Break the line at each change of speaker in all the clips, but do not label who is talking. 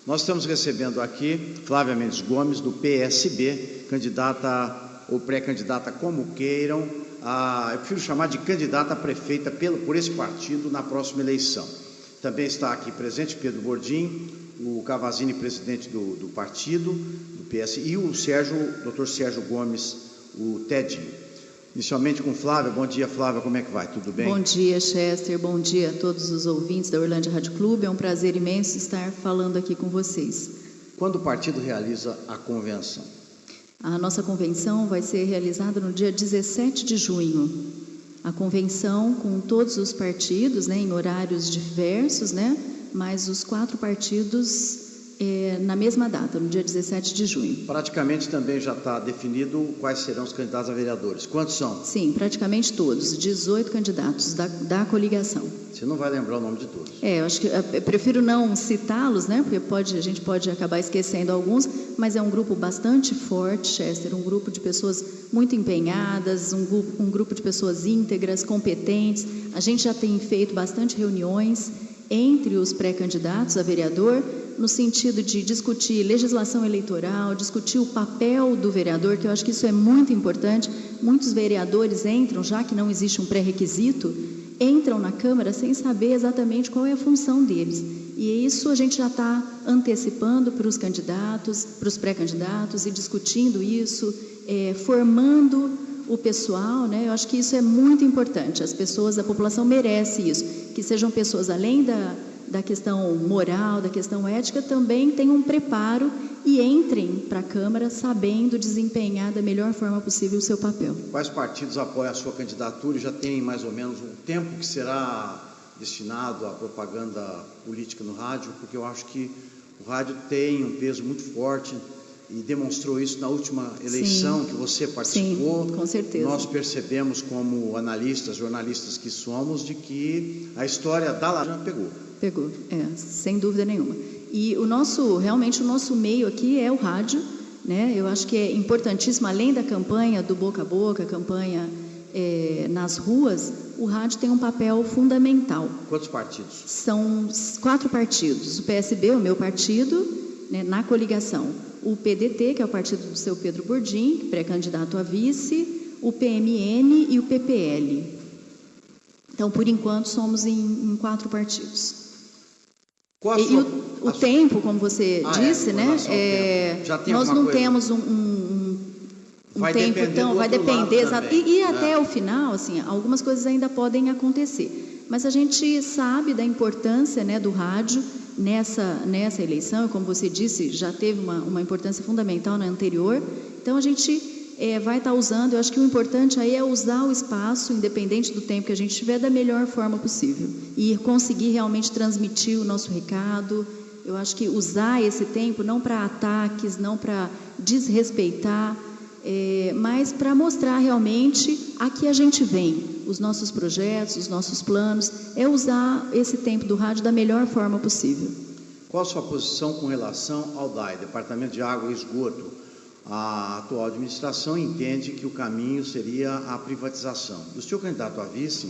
Nós estamos recebendo aqui Flávia Mendes Gomes, do PSB, candidata ou pré-candidata, como queiram, eu prefiro chamar de candidata a prefeita por esse partido na próxima eleição. Também está aqui presente Pedro Bordim, o Cavazini, presidente do partido, do PS, e o Dr. Sérgio Gomes, o Tedinho. Inicialmente com Flávia. Bom dia, Flávia, como é que vai? Tudo bem?
Bom dia, Chester, bom dia a todos os ouvintes da Orlândia Rádio Clube. É um prazer imenso estar falando aqui com vocês.
Quando o partido realiza a convenção?
A nossa convenção vai ser realizada no dia 17 de junho. A convenção com todos os partidos, em horários diversos, mas os 4 partidos na mesma data, no dia 17 de junho.
Praticamente também já está definido quais serão os candidatos a vereadores. Quantos são?
Sim, praticamente todos, 18 candidatos da coligação.
Você não vai lembrar o nome de todos?
Eu acho que eu prefiro não citá-los, porque a gente pode acabar esquecendo alguns, mas é um grupo bastante forte, Chester, um grupo de pessoas muito empenhadas, um grupo de pessoas íntegras, competentes. A gente já tem feito bastante reuniões entre os pré-candidatos a vereador, no sentido de discutir legislação eleitoral, discutir o papel do vereador, que eu acho que isso é muito importante. Muitos vereadores entram, já que não existe um pré-requisito, entram na Câmara sem saber exatamente qual é a função deles. E isso a gente já está antecipando para os candidatos, para os pré-candidatos, e discutindo isso, formando o pessoal, Eu acho que isso é muito importante. As pessoas, a população merece isso, que sejam pessoas além da questão moral, da questão ética, também tenham um preparo e entrem para a Câmara sabendo desempenhar da melhor forma possível o seu papel.
Quais partidos apoiam a sua candidatura e já tem mais ou menos um tempo que será destinado à propaganda política no rádio? Porque eu acho que o rádio tem um peso muito forte e demonstrou isso na última eleição. Sim, que você participou.
Sim, com certeza.
Nós percebemos, como analistas, jornalistas que somos, de que a história da Lajana pegou,
sem dúvida nenhuma. E realmente o nosso meio aqui é o rádio, Eu acho que é importantíssimo, além da campanha do boca a boca, campanha nas ruas, o rádio tem um papel fundamental.
Quantos partidos?
São 4 partidos. O PSB, o meu partido, na coligação. O PDT, que é o partido do seu Pedro Bordim, pré-candidato a vice, o PMN e o PPL. Então, por enquanto, somos em 4 partidos. O tempo, como você disse, nós não temos um tempo, então vai depender, e até o final, algumas coisas ainda podem acontecer. Mas a gente sabe da importância, do rádio nessa eleição, e como você disse, já teve uma importância fundamental na anterior. Então a gente vai estar usando, eu acho que o importante aí é usar o espaço, independente do tempo que a gente tiver, da melhor forma possível e conseguir realmente transmitir o nosso recado. Eu acho que usar esse tempo não para ataques, não para desrespeitar, mas para mostrar realmente a que a gente vem, os nossos projetos, os nossos planos, usar esse tempo do rádio da melhor forma possível.
Qual a sua posição com relação ao DAE, Departamento de Água e Esgoto? A atual administração entende que o caminho seria a privatização. O seu candidato a vice,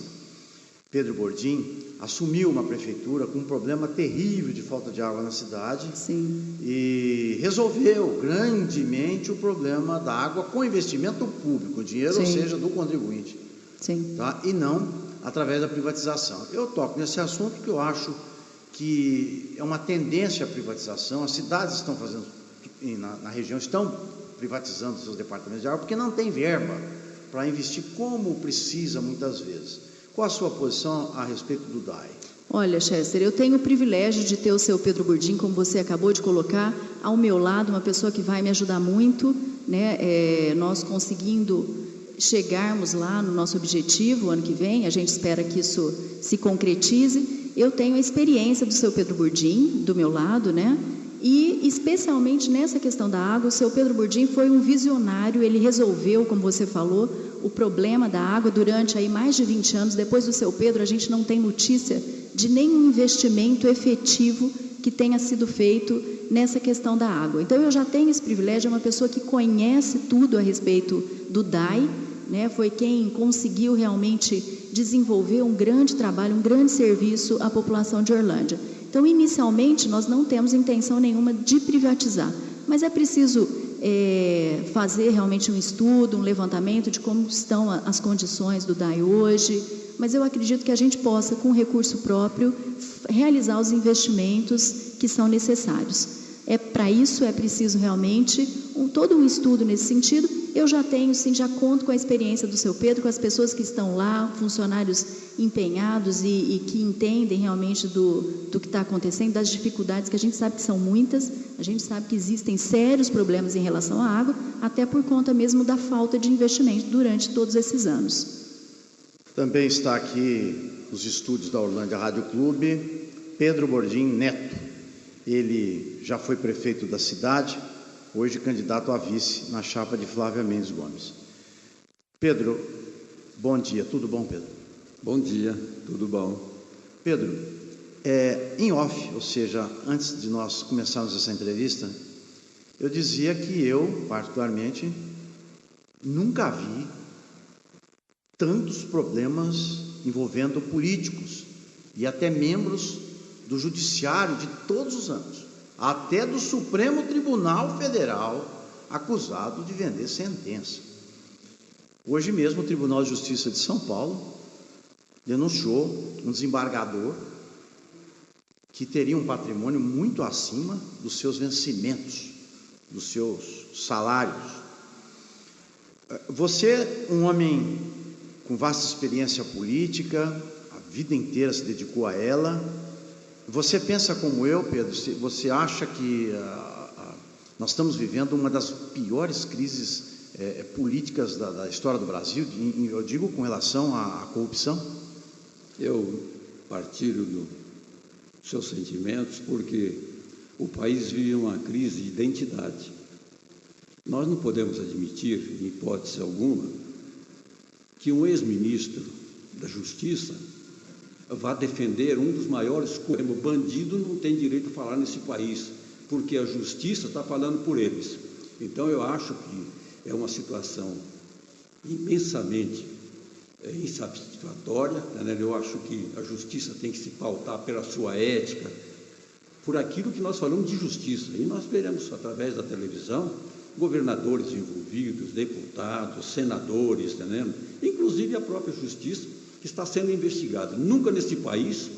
Pedro Bordim, assumiu uma prefeitura com um problema terrível de falta de água na cidade.
Sim.
E resolveu grandemente o problema da água com investimento público, dinheiro,
Sim.
ou seja, do contribuinte.
Sim.
Tá? E não através da privatização. Eu toco nesse assunto porque eu acho que é uma tendência à privatização. As cidades estão fazendo, na região, estão privatizando seus departamentos de água porque não tem verba para investir como precisa muitas vezes. Qual a sua posição a respeito do DAE?
Olha, Chester, eu tenho o privilégio de ter o seu Pedro Bordim, como você acabou de colocar, ao meu lado, uma pessoa que vai me ajudar muito, nós conseguindo chegarmos lá no nosso objetivo ano que vem. A gente espera que isso se concretize. Eu tenho a experiência do seu Pedro Bordim do meu lado, E especialmente nessa questão da água, o seu Pedro Bordim foi um visionário. Ele resolveu, como você falou, o problema da água durante mais de 20 anos. Depois do seu Pedro, a gente não tem notícia de nenhum investimento efetivo que tenha sido feito nessa questão da água. Então eu já tenho esse privilégio, é uma pessoa que conhece tudo a respeito do DAE, foi quem conseguiu realmente desenvolver um grande trabalho, um grande serviço à população de Orlândia. Então, inicialmente, nós não temos intenção nenhuma de privatizar, mas é preciso fazer realmente um estudo, um levantamento de como estão as condições do DAI hoje, mas eu acredito que a gente possa, com recurso próprio, realizar os investimentos que são necessários. Para isso é preciso realmente todo um estudo nesse sentido. Eu já tenho, sim, já conto com a experiência do seu Pedro, com as pessoas que estão lá, funcionários empenhados e que entendem realmente do que está acontecendo, das dificuldades que a gente sabe que são muitas, a gente sabe que existem sérios problemas em relação à água, até por conta mesmo da falta de investimento durante todos esses anos.
Também está aqui nos estúdios da Orlândia Rádio Clube, Pedro Bordim Neto. Ele já foi prefeito da cidade, hoje candidato a vice na chapa de Flávia Mendes Gomes. Pedro, bom dia. Tudo bom, Pedro?
Bom dia, tudo bom.
Pedro, em off, ou seja, antes de nós começarmos essa entrevista, eu dizia que eu, particularmente, nunca vi tantos problemas envolvendo políticos e até membros do Judiciário de todos os anos, até do Supremo Tribunal Federal, acusado de vender sentença. Hoje mesmo o Tribunal de Justiça de São Paulo denunciou um desembargador que teria um patrimônio muito acima dos seus vencimentos, dos seus salários. Você, um homem com vasta experiência política, a vida inteira se dedicou a ela. Você pensa como eu, Pedro? Você acha que nós estamos vivendo uma das piores crises políticas da história do Brasil? Eu digo com relação à corrupção?
Eu partilho dos seus sentimentos, porque o país vive uma crise de identidade. Nós não podemos admitir, em hipótese alguma, que um ex-ministro da Justiça vá defender um dos maiores como bandido não tem direito a falar nesse país, porque a justiça está falando por eles. Então eu acho que é uma situação imensamente insatisfatória, né? Eu acho que a justiça tem que se pautar pela sua ética, por aquilo que nós falamos de justiça, e nós veremos através da televisão governadores envolvidos, deputados, senadores, entendendo? Inclusive a própria justiça que está sendo investigado. Nunca nesse país,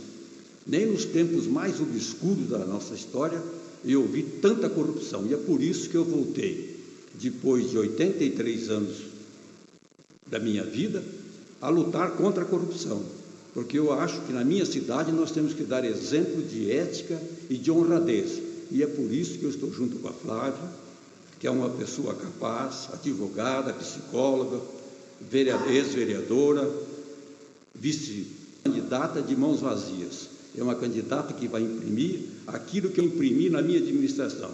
nem nos tempos mais obscuros da nossa história, eu vi tanta corrupção. E é por isso que eu voltei, depois de 83 anos da minha vida, a lutar contra a corrupção. Porque eu acho que na minha cidade nós temos que dar exemplo de ética e de honradez. E é por isso que eu estou junto com a Flávia, que é uma pessoa capaz, advogada, psicóloga, ex-vereadora, vice-candidata de mãos vazias. É uma candidata que vai imprimir aquilo que eu imprimi na minha administração: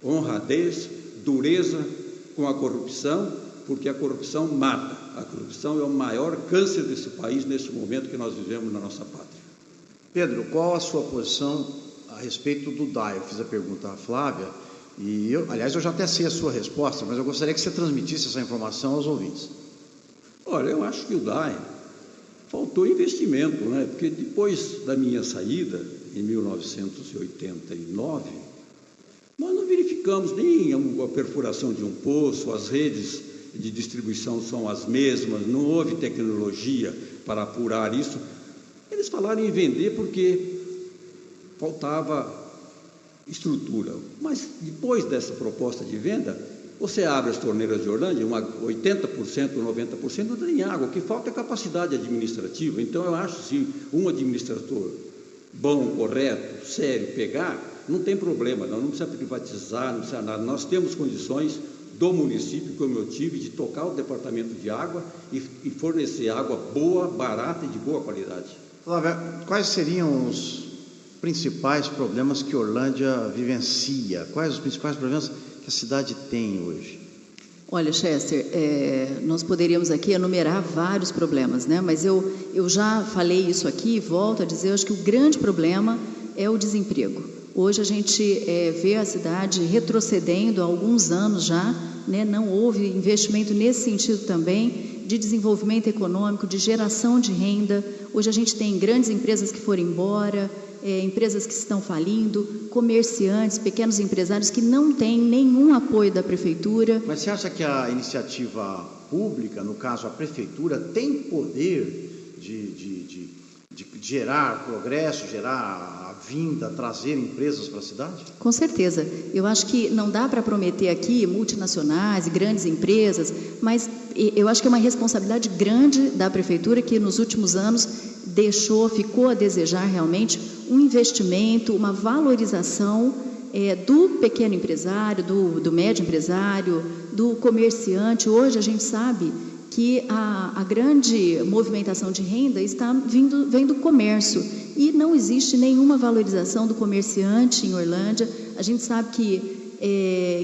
honradez, dureza com a corrupção, porque a corrupção mata. A corrupção é o maior câncer desse país nesse momento que nós vivemos na nossa pátria.
Pedro, qual a sua posição a respeito do DAI? Eu fiz a pergunta à Flávia e aliás, eu já até sei a sua resposta, mas eu gostaria que você transmitisse essa informação aos ouvintes.
Olha, eu acho que o DAI faltou investimento, né? Porque depois da minha saída, em 1989, nós não verificamos nem a perfuração de um poço, as redes de distribuição são as mesmas, não houve tecnologia para apurar isso. Eles falaram em vender porque faltava estrutura, mas depois dessa proposta de venda, você abre as torneiras de Orlândia, 80%, 90% não tem água, o que falta é capacidade administrativa. Então eu acho, se um administrador bom, correto, sério, pegar, não tem problema, não precisa privatizar, não precisa nada. Nós temos condições do município, como eu tive, de tocar o departamento de água e fornecer água boa, barata e de boa qualidade.
Flávia, quais seriam os principais problemas que Orlândia vivencia? Quais os principais problemas que a cidade tem hoje?
Olha, Chester, nós poderíamos aqui enumerar vários problemas, né? Mas eu já falei isso aqui e volto a dizer, eu acho que o grande problema é o desemprego. Hoje a gente vê a cidade retrocedendo há alguns anos já, né? Não houve investimento nesse sentido também, de desenvolvimento econômico, de geração de renda. Hoje a gente tem grandes empresas que foram embora, empresas que estão falindo, comerciantes, pequenos empresários que não têm nenhum apoio da Prefeitura.
Mas você acha que a iniciativa pública, no caso a Prefeitura, tem poder de gerar progresso, gerar a vinda, trazer empresas para a cidade?
Com certeza. Eu acho que não dá para prometer aqui multinacionais e grandes empresas, mas eu acho que é uma responsabilidade grande da Prefeitura que nos últimos anos ficou a desejar realmente um investimento, uma valorização do pequeno empresário, do médio empresário, do comerciante. Hoje a gente sabe que a grande movimentação de renda vem do comércio e não existe nenhuma valorização do comerciante em Orlândia. A gente sabe que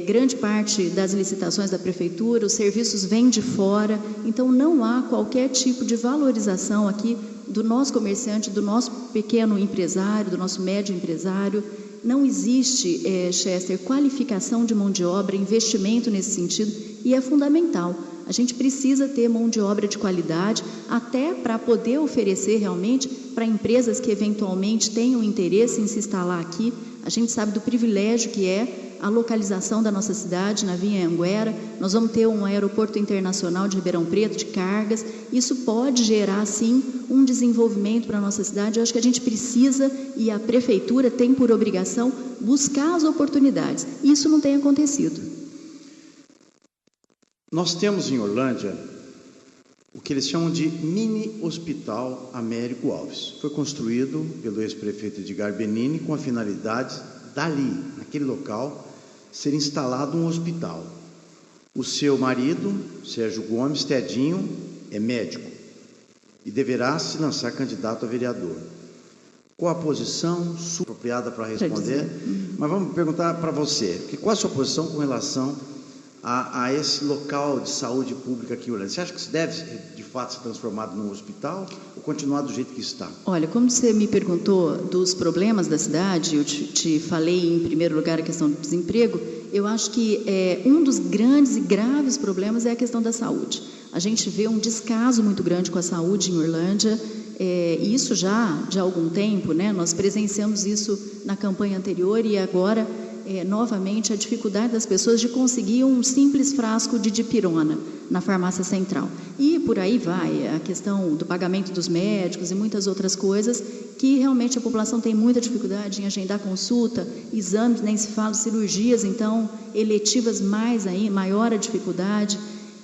grande parte das licitações da Prefeitura, os serviços vêm de fora, então não há qualquer tipo de valorização aqui do nosso comerciante, do nosso pequeno empresário, do nosso médio empresário. Não existe, Chester, qualificação de mão de obra, investimento nesse sentido, e é fundamental. A gente precisa ter mão de obra de qualidade, até para poder oferecer realmente para empresas que eventualmente tenham interesse em se instalar aqui. A gente sabe do privilégio que é a localização da nossa cidade, na Vinha Anguera. Nós vamos ter um aeroporto internacional de Ribeirão Preto, de cargas. Isso pode gerar, sim, um desenvolvimento para a nossa cidade. Eu acho que a gente precisa, e a Prefeitura tem por obrigação, buscar as oportunidades. Isso não tem acontecido.
Nós temos em Orlândia o que eles chamam de mini hospital Américo Alves. Foi construído pelo ex-prefeito Edgar Benini com a finalidade dali, naquele local, ser instalado um hospital. O seu marido, Sérgio Gomes, Tedinho, é médico e deverá se lançar candidato a vereador. Qual a posição apropriada para responder? Mas vamos perguntar para você, qual a sua posição com relação a esse local de saúde pública aqui em Orlândia? Você acha que se deve, de fato, ser transformado num hospital ou continuar do jeito que está?
Olha, como você me perguntou dos problemas da cidade, eu te falei em primeiro lugar a questão do desemprego. Eu acho que um dos grandes e graves problemas é a questão da saúde. A gente vê um descaso muito grande com a saúde em Orlândia, e isso já de algum tempo, né? Nós presenciamos isso na campanha anterior e agora novamente a dificuldade das pessoas de conseguir um simples frasco de dipirona na farmácia central. E por aí vai, a questão do pagamento dos médicos e muitas outras coisas que realmente a população tem muita dificuldade em agendar consulta, exames, nem se fala, cirurgias, então, eletivas maior a dificuldade.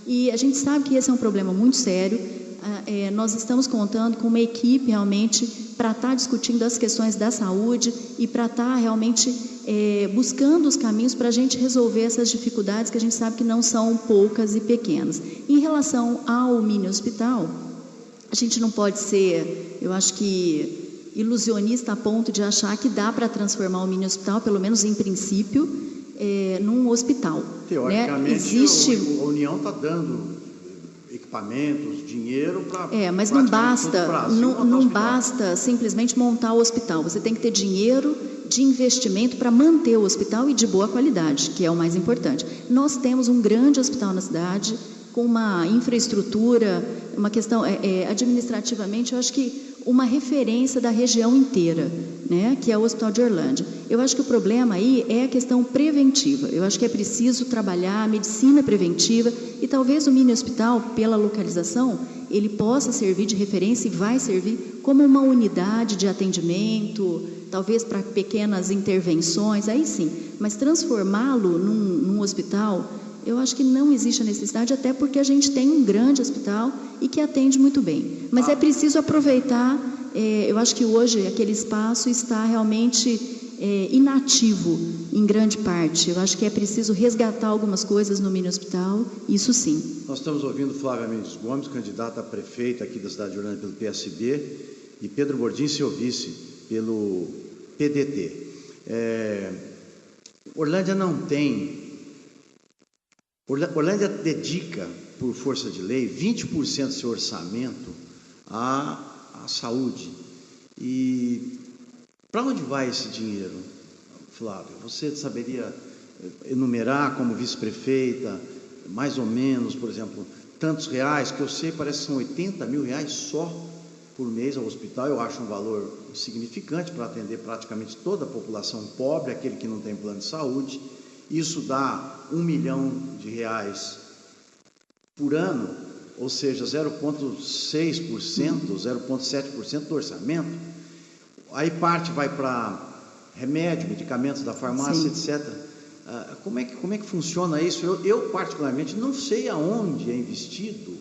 E a gente sabe que esse é um problema muito sério. Nós estamos contando com uma equipe realmente para estar discutindo as questões da saúde e para estar realmente buscando os caminhos para a gente resolver essas dificuldades que a gente sabe que não são poucas e pequenas. Em relação ao mini hospital, a gente não pode ser, eu acho que, ilusionista a ponto de achar que dá para transformar o mini hospital, pelo menos em princípio, num hospital.
Teoricamente, né? A União está dando equipamentos, dinheiro para...
mas não basta simplesmente montar o hospital. Você tem que ter dinheiro de investimento para manter o hospital e de boa qualidade, que é o mais importante. Nós temos um grande hospital na cidade, com uma infraestrutura, uma questão administrativamente, eu acho que uma referência da região inteira, né, que é o Hospital de Orlândia. Eu acho que o problema aí é a questão preventiva. Eu acho que é preciso trabalhar a medicina preventiva e talvez o mini hospital, pela localização, ele possa servir de referência e vai servir como uma unidade de atendimento, talvez para pequenas intervenções, aí sim. Mas transformá-lo num hospital, eu acho que não existe a necessidade, até porque a gente tem um grande hospital e que atende muito bem. Mas é preciso aproveitar, eu acho que hoje aquele espaço está realmente inativo em grande parte. Eu acho que é preciso resgatar algumas coisas no mini hospital, isso sim.
Nós estamos ouvindo Flávia Mendes Gomes, candidata a prefeita aqui da cidade de Orlândia pelo PSB, e Pedro Bordim, seu vice, pelo PDT. Orlândia não tem... Orlândia dedica, por força de lei, 20% do seu orçamento à saúde. E para onde vai esse dinheiro, Flávio? Você saberia enumerar como vice-prefeita, mais ou menos, por exemplo, tantos reais, que eu sei, parece que são 80 mil reais só por mês ao hospital. Eu acho um valor significante para atender praticamente toda a população pobre, aquele que não tem plano de saúde. Isso dá R$1 milhão por ano, ou seja, 0,6%, 0,7% do orçamento. Aí parte vai para remédio, medicamentos da farmácia, etc. Como é que funciona isso? Eu particularmente não sei aonde é investido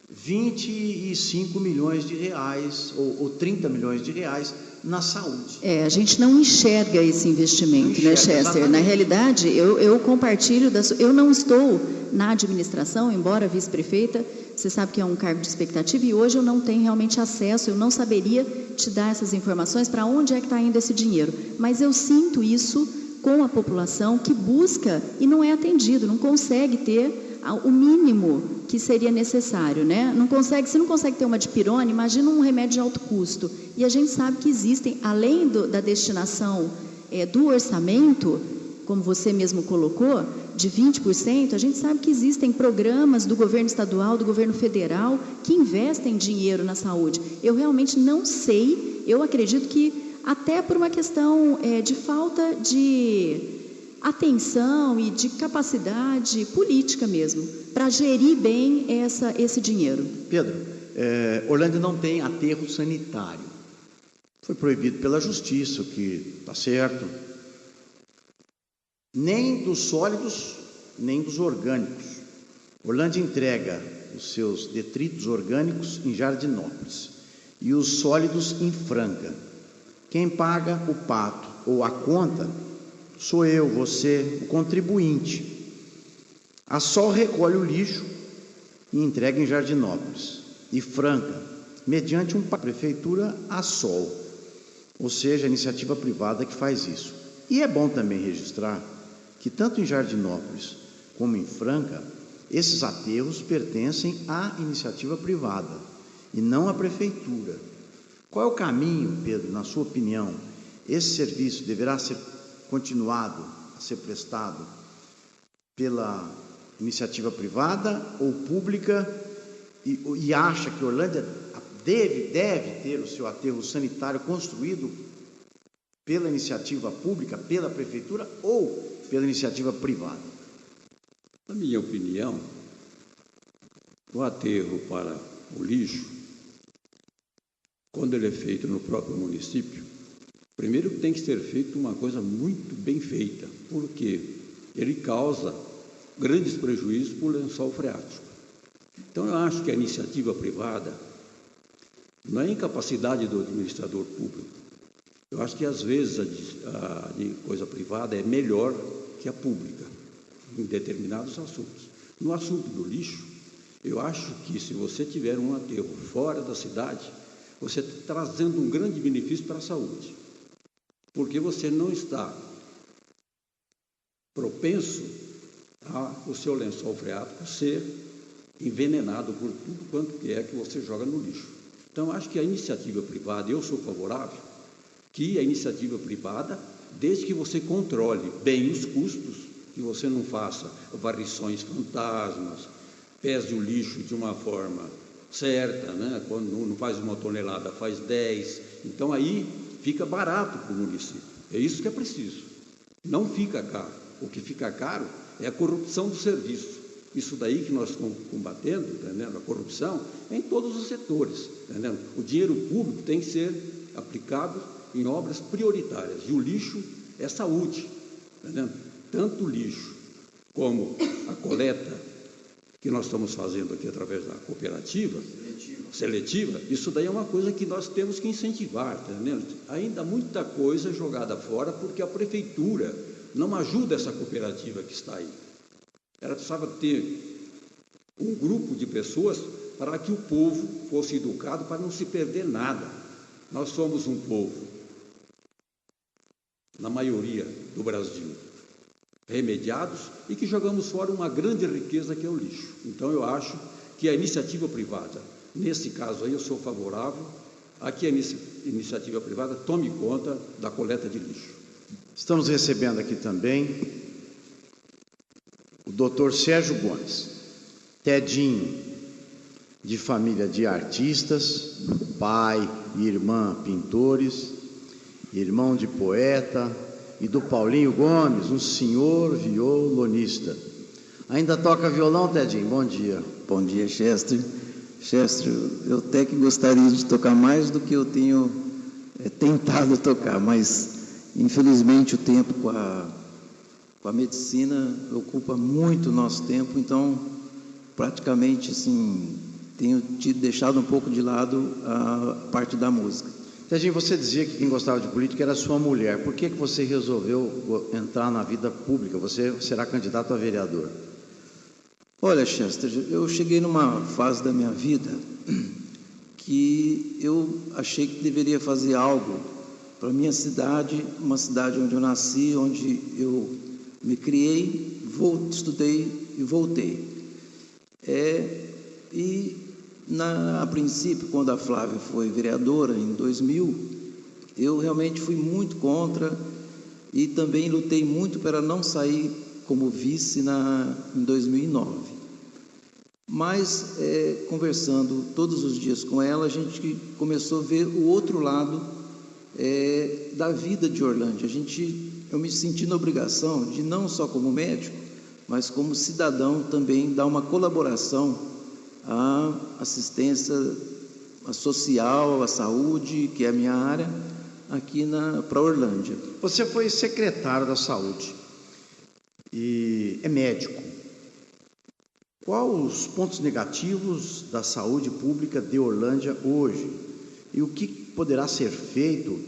25 milhões de reais ou 30 milhões de reais na saúde.
A gente não enxerga esse investimento, né, Chester? Exatamente. Na realidade, eu compartilho, eu não estou na administração, embora vice-prefeita, você sabe que é um cargo de expectativa, e hoje eu não tenho realmente acesso, eu não saberia te dar essas informações para onde é que está indo esse dinheiro, mas eu sinto isso com a população que busca e não é atendido, não consegue ter o mínimo que seria necessário, né? Se não consegue ter uma dipirona, imagina um remédio de alto custo. E a gente sabe que existem, além da destinação do orçamento, como você mesmo colocou, de 20%, a gente sabe que existem programas do governo estadual, do governo federal, que investem dinheiro na saúde. Eu realmente não sei, eu acredito que até por uma questão de falta de atenção e de capacidade política mesmo, para gerir bem esse dinheiro.
Pedro, Orlândia não tem aterro sanitário. Foi proibido pela justiça, o que está certo. Nem dos sólidos, nem dos orgânicos. Orlândia entrega os seus detritos orgânicos em Jardinópolis e os sólidos em Franca. Quem paga o pato ou a conta sou eu, você, o contribuinte. A Sol recolhe o lixo e entrega em Jardinópolis e Franca, mediante a prefeitura a Sol, ou seja, a iniciativa privada que faz isso. E é bom também registrar que tanto em Jardinópolis como em Franca, esses aterros pertencem à iniciativa privada e não à prefeitura. Qual é o caminho, Pedro, na sua opinião? Esse serviço deverá ser continuado a ser prestado pela iniciativa privada ou pública, e acha que Orlândia deve ter o seu aterro sanitário construído pela iniciativa pública, pela prefeitura ou pela iniciativa privada?
Na minha opinião, o aterro para o lixo, quando ele é feito no próprio município, primeiro tem que ser feito uma coisa muito bem feita, porque ele causa grandes prejuízos para o lençol freático. Então, eu acho que a iniciativa privada não é incapacidade do administrador público. Eu acho que, às vezes, a coisa privada é melhor que a pública, em determinados assuntos. No assunto do lixo, eu acho que, se você tiver um aterro fora da cidade, você está trazendo um grande benefício para a saúde, porque você não está propenso o seu lençol freático ser envenenado por tudo quanto que é que você joga no lixo. Então, acho que a iniciativa privada, eu sou favorável que a iniciativa privada, desde que você controle bem os custos, que você não faça varrições fantasmas, pese o lixo de uma forma certa, né? Quando não faz 1 tonelada, faz 10, então aí fica barato para o município. É isso que é preciso. Não fica caro. O que fica caro é a corrupção do serviço. Isso daí que nós estamos combatendo, entendendo? A corrupção é em todos os setores, entendendo? O dinheiro público tem que ser aplicado em obras prioritárias, e o lixo é saúde, entendendo? Tanto o lixo como a coleta que nós estamos fazendo aqui através da cooperativa seletiva, isso daí é uma coisa que nós temos que incentivar, entendendo? Ainda muita coisa jogada fora porque a prefeitura não ajuda essa cooperativa que está aí. Ela precisava ter um grupo de pessoas para que o povo fosse educado para não se perder nada. Nós somos um povo, na maioria do Brasil, remediados e que jogamos fora uma grande riqueza que é o lixo. Então, eu acho que a iniciativa privada, nesse caso aí, eu sou favorável a que a iniciativa privada tome conta da coleta de lixo.
Estamos recebendo aqui também o Dr. Sérgio Gomes, Tedinho, de família de artistas, pai e irmã pintores, irmão de poeta, e do Paulinho Gomes, um senhor violonista. Ainda toca violão, Tedinho? Bom dia.
Bom dia, Chester. Chester, eu até que gostaria de tocar mais do que eu tenho tentado tocar, mas infelizmente o tempo com a medicina ocupa muito o nosso tempo, então praticamente assim, tenho deixado um pouco de lado a parte da música.
Tedinho, você dizia que quem gostava de política era sua mulher. Por que você resolveu entrar na vida pública? Você será candidato a vereador.
Olha, Chester, eu cheguei numa fase da minha vida que eu achei que deveria fazer algo para a minha cidade, uma cidade onde eu nasci, onde eu me criei, estudei e voltei. A princípio, quando a Flávia foi vereadora, em 2000, eu realmente fui muito contra e também lutei muito para não sair como vice em 2009. Mas, conversando todos os dias com ela, a gente começou a ver o outro lado da vida de Orlândia. Eu me senti na obrigação de, não só como médico, mas como cidadão também, dar uma colaboração à assistência social, à saúde, que é a minha área, aqui para Orlândia.
Você foi secretário da saúde e é médico. Quais os pontos negativos da saúde pública de Orlândia hoje? E o que poderá ser feito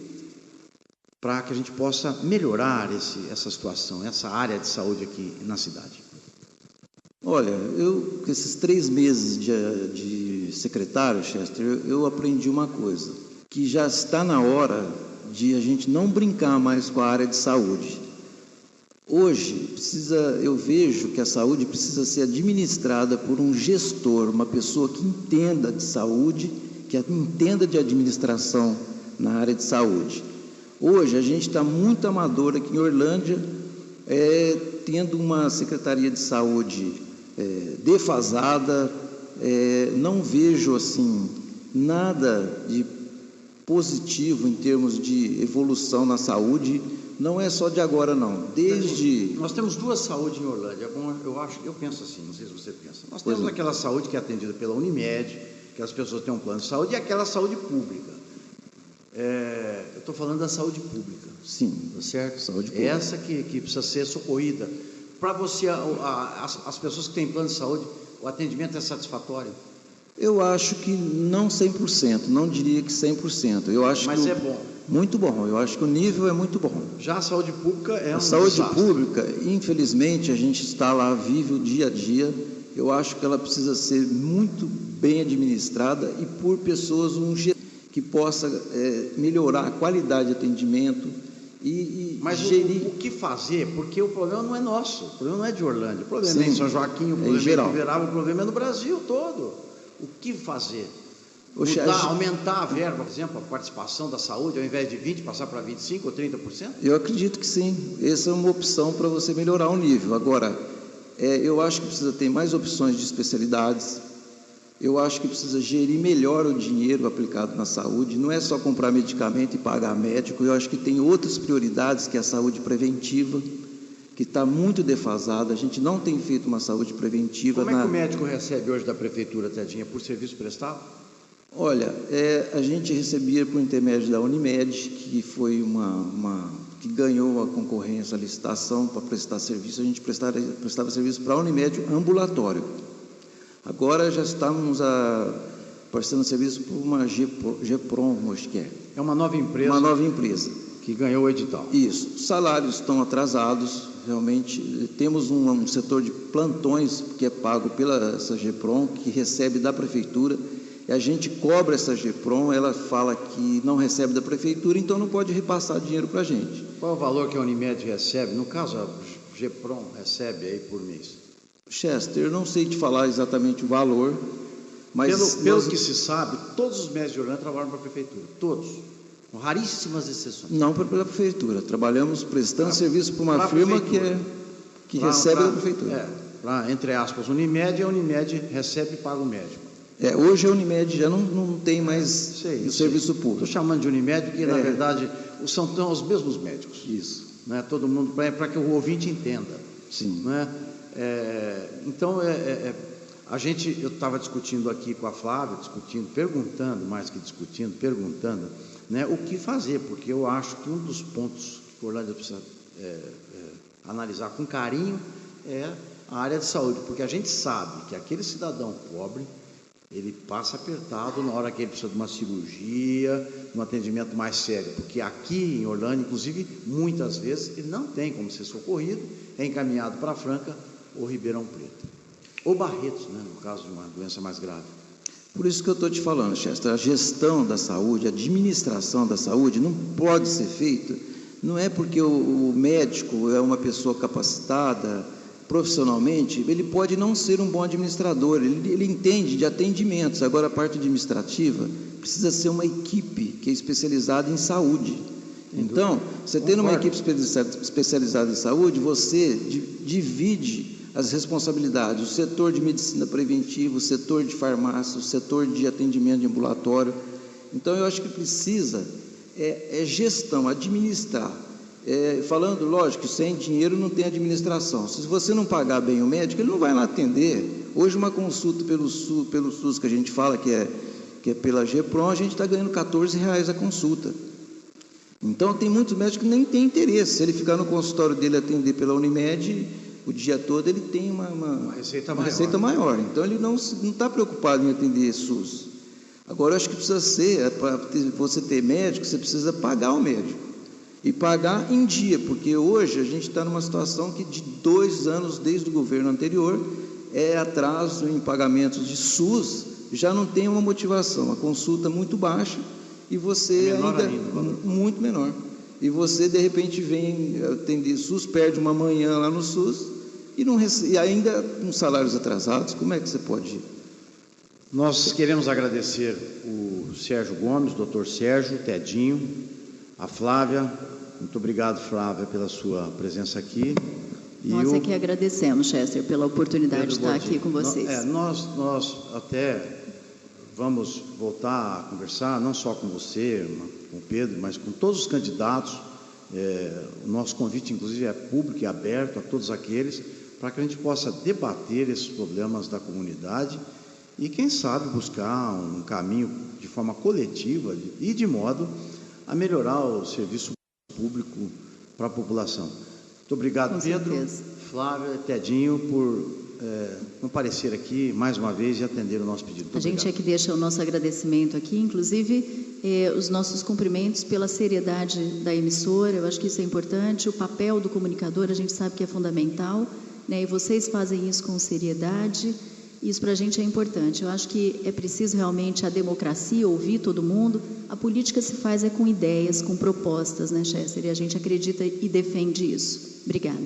para que a gente possa melhorar essa situação, essa área de saúde aqui na cidade?
Olha, com esses 3 meses de secretário, Chester, eu aprendi uma coisa, que já está na hora de a gente não brincar mais com a área de saúde. Hoje, eu vejo que a saúde precisa ser administrada por um gestor, uma pessoa que entenda de saúde, que entenda de administração na área de saúde. Hoje, a gente está muito amador aqui em Orlândia, tendo uma Secretaria de Saúde defasada, não vejo assim nada de positivo em termos de evolução na saúde. Não é só de agora, não.
Nós temos 2 saúdes em Orlândia. Eu penso assim, não sei se você pensa. Nós temos aquela saúde que é atendida pela Unimed, que as pessoas têm um plano de saúde, e aquela saúde pública. Eu estou falando da saúde pública.
Sim,
tá certo?
Saúde pública.
Essa que precisa ser socorrida. Para você, as pessoas que têm plano de saúde, o atendimento é satisfatório?
Eu acho que não 100%, não diria que 100%. Mas
é bom.
Muito bom, eu acho que o nível é muito bom.
Já a saúde pública é um
saúde
desastre.
Pública, infelizmente, a gente está lá, vive o dia a dia. Eu acho que ela precisa ser muito bem administrada e por pessoas que possa melhorar a qualidade de atendimento
Mas
gerir.
O que fazer? Porque o problema não é nosso, o problema não é de Orlândia, o problema
Sim,
é em São Joaquim, o problema é
geral.
em Uberaba, o problema é no Brasil todo. O que fazer? Aumentar a verba, por exemplo, a participação da saúde, ao invés de 20%, passar para 25% ou 30%?
Eu acredito que sim, essa é uma opção para você melhorar o nível. Agora, eu acho que precisa ter mais opções de especialidades, eu acho que precisa gerir melhor o dinheiro aplicado na saúde, não é só comprar medicamento e pagar médico. Eu acho que tem outras prioridades, que é a saúde preventiva, que está muito defasada. A gente não tem feito uma saúde preventiva.
Como é que o médico recebe hoje da prefeitura, Tedinha? Por serviço prestado?
Olha, a gente recebia por intermédio da Unimed, que foi que ganhou a concorrência, a licitação para prestar serviço. A gente prestava serviço para a Unimed ambulatório. Agora já estamos prestando serviço por uma GEPRON, acho que é.
É uma nova empresa.
Uma nova empresa.
Que ganhou o edital.
Isso. Os salários estão atrasados, realmente. Temos um setor de plantões que é pago pela essa GEPRON, que recebe da prefeitura. E a gente cobra essa GEPRON, ela fala que não recebe da prefeitura, então não pode repassar dinheiro para a gente.
Qual é o valor que a Unimed recebe? No caso, a GEPRON recebe aí por mês?
Chester, eu não sei te falar exatamente o valor, mas...
Pelo que se sabe, todos os médicos de Orlândia trabalham para a prefeitura, todos, com raríssimas exceções.
Não pela prefeitura, trabalhamos prestando serviço para uma firma que recebe da prefeitura.
Entre aspas, Unimed, e a Unimed recebe e paga o médico.
Hoje a Unimed já não tem mais o serviço público.
Estou chamando de Unimed porque, na verdade, são os mesmos médicos.
Isso.
Né? Todo mundo, para que o ouvinte entenda.
Sim.
Né? Então, eu estava discutindo aqui com a Flávia, perguntando, né, o que fazer, porque eu acho que um dos pontos que a Orlândia precisa analisar com carinho é a área de saúde, porque a gente sabe que aquele cidadão pobre, ele passa apertado na hora que ele precisa de uma cirurgia, um atendimento mais sério, porque aqui em Orlândia, inclusive, muitas vezes, ele não tem como ser socorrido, é encaminhado para Franca ou Ribeirão Preto, ou Barretos, né, no caso de uma doença mais grave.
Por isso que eu estou te falando, Chester, a gestão da saúde, a administração da saúde não pode ser feita, não é porque o médico é uma pessoa capacitada profissionalmente, ele pode não ser um bom administrador, ele entende de atendimentos, agora a parte administrativa precisa ser uma equipe que é especializada em saúde. Então, você tendo uma equipe especializada em saúde, você divide as responsabilidades, o setor de medicina preventiva, o setor de farmácia, o setor de atendimento de ambulatório. Então, eu acho que precisa gestão, administrar. Falando, lógico, sem dinheiro não tem administração. Se você não pagar bem o médico, ele não vai lá atender. Hoje, uma consulta pelo SUS que a gente fala que é pela GEPRON, a gente está ganhando R$14 a consulta. Então, tem muitos médicos que nem têm interesse. Se ele ficar no consultório dele atender pela Unimed, o dia todo ele tem uma receita maior. Então, ele não está preocupado em atender SUS. Agora, eu acho que precisa ser, para você ter médico, você precisa pagar o médico. E pagar em dia, porque hoje a gente está numa situação que de 2 anos, desde o governo anterior, atraso em pagamentos de SUS, já não tem uma motivação, a consulta muito baixa, e você muito menor. E você, de repente, vem atender SUS, perde uma manhã lá no SUS, e ainda com salários atrasados, como é que você pode ir?
Nós queremos agradecer o Sérgio Gomes, o Dr. Sérgio, o Tedinho, a Flávia. Muito obrigado, Flávia, pela sua presença aqui.
Nós é que agradecemos, Chester, pela oportunidade de estar aqui com vocês.
Nós até vamos voltar a conversar, não só com você, com o Pedro, mas com todos os candidatos. O nosso convite, inclusive, é público e aberto a todos aqueles, para que a gente possa debater esses problemas da comunidade e, quem sabe, buscar um caminho de forma coletiva e de modo a melhorar o serviço público para a população. Muito obrigado,
com
Pedro,
certeza.
Flávia, Tedinho, por comparecer aqui mais uma vez e atender o nosso pedido. Muito
a gente
obrigado.
É que deixa o nosso agradecimento aqui, inclusive os nossos cumprimentos pela seriedade da emissora. Eu acho que isso é importante. O papel do comunicador a gente sabe que é fundamental, né? E vocês fazem isso com seriedade. Isso para a gente é importante. Eu acho que é preciso realmente a democracia, ouvir todo mundo. A política se faz com ideias, com propostas, né, Chester? E a gente acredita e defende isso. Obrigada.